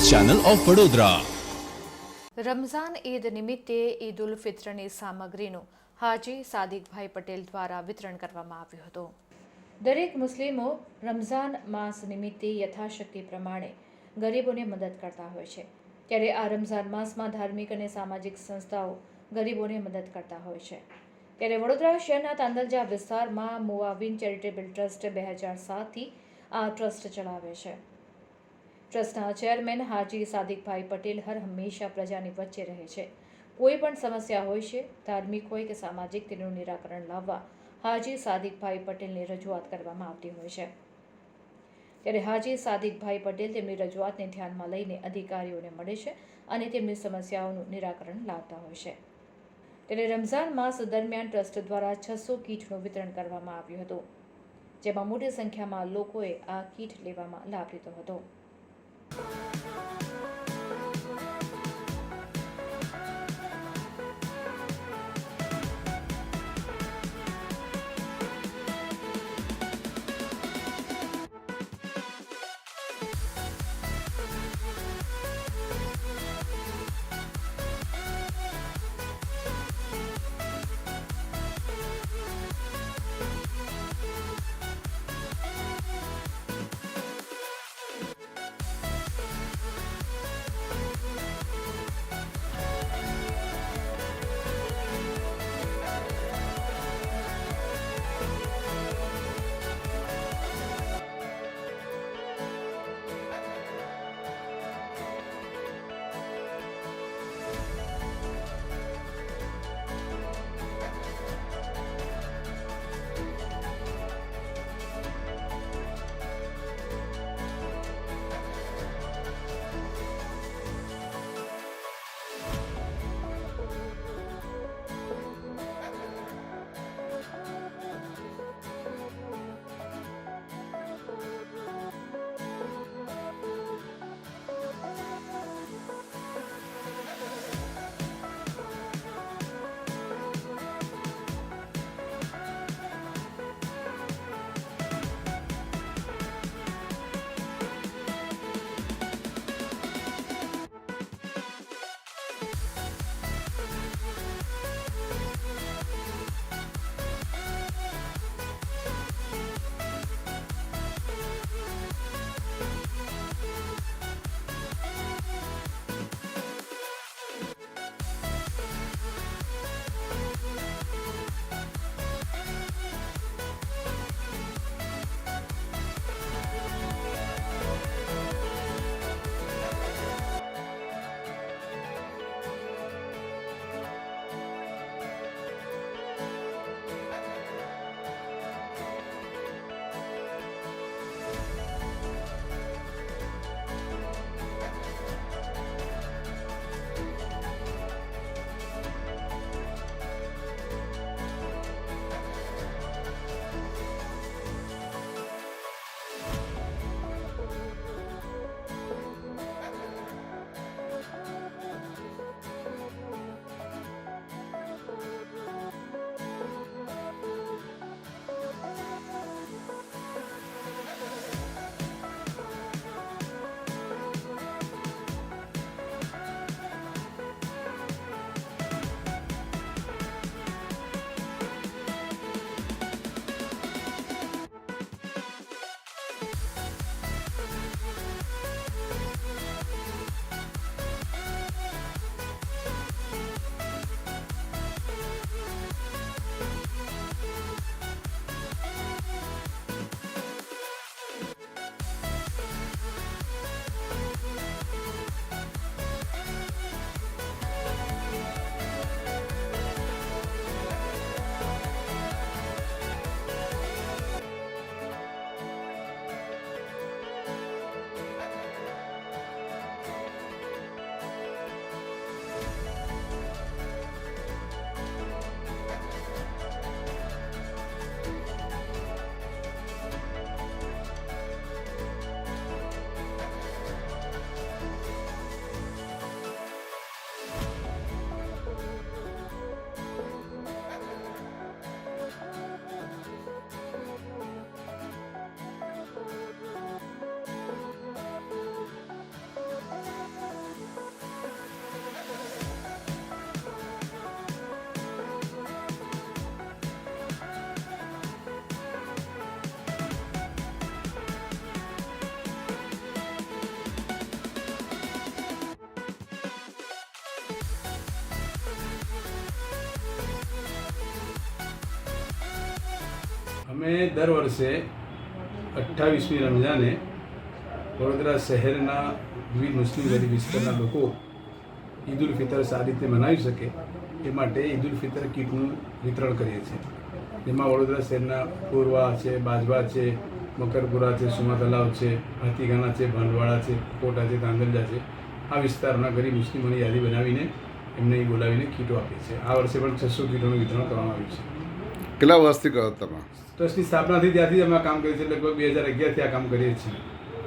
Channel of Vadodara. Ramzan Eid નિમિત્તે ઈદ ઉલ ફિત્રની સામગ્રીનું હાજી સાદિકભાઈ પટેલ દ્વારા વિતરણ કરવામાં આવ્યું હતું। દરેક મુસ્લિમો રમઝાન માસ નિમિત્તે યથાશક્તિ પ્રમાણે ગરીબોને મદદ કરતા હોય છે, ત્યારે આ રમઝાન માસમાં ધાર્મિક અને સામાજિક સંસ્થાઓ ગરીબોને મદદ કરતા હોય છે। ત્યારે વડોદરા શહેરના તાંદલજા વિસ્તારમાં મુઆવિન ચેરિટેબલ ટ્રસ્ટ 2007થી આ ટ્રસ્ટ ચલાવે છે। ટ્રસ્ટના ચેરમેન હાજી સાદિકભાઈ પટેલ હર હંમેશા પ્રજાની વચ્ચે રહે છે। કોઈ પણ સમસ્યા હોય છે, ધાર્મિક હોય કે સામાજિક, તેનું નિરાકરણ લાવવા હાજી સાદિકભાઈ પટેલની રજૂઆત કરવામાં આવતી હોય છે। ત્યારે હાજી સાદિકભાઈ પટેલ તેમની રજૂઆતને ધ્યાનમાં લઈને અધિકારીઓને મળે છે અને તેમની સમસ્યાઓનું નિરાકરણ લાવતા હોય છે। ત્યારે રમઝાન માસ દરમિયાન ટ્રસ્ટ દ્વારા 600 કીટનું વિતરણ કરવામાં આવ્યું હતું, જેમાં મોટી સંખ્યામાં લોકોએ આ કીટ લેવામાં લાભ લીધો હતો। અમે દર વર્ષે 28મી રમઝાને વડોદરા શહેરના વિવિધ મુસ્લિમ ગરીબ વિસ્તારના લોકો ઈદ ઉલ ફિતર સારી રીતે મનાવી શકે એ માટે ઈદ ઉલ ફિતર કીટનું વિતરણ કરીએ છીએ, જેમાં વડોદરા શહેરના પૂર્વા છે, બાજવા છે, મકરપુરા છે, સુમા તલાવ છે, હાથીગાના છે, ભાંડવાળા છે, કોટા છે, તાંદલજા છે, આ વિસ્તારના ગરીબ મુસ્લિમોની યાદી બનાવીને એમને બોલાવીને કીટો આપીએ છીએ. આ વર્ષે પણ 600 કીટોનું વિતરણ કરવામાં આવ્યું છે. કેટલા વર્ષથી કરો તમે? ટ્રસ્ટની સ્થાપનાથી ત્યારથી અમે આ કામ કરીએ છીએ. લગભગ 2011થી આ કામ કરીએ છીએ.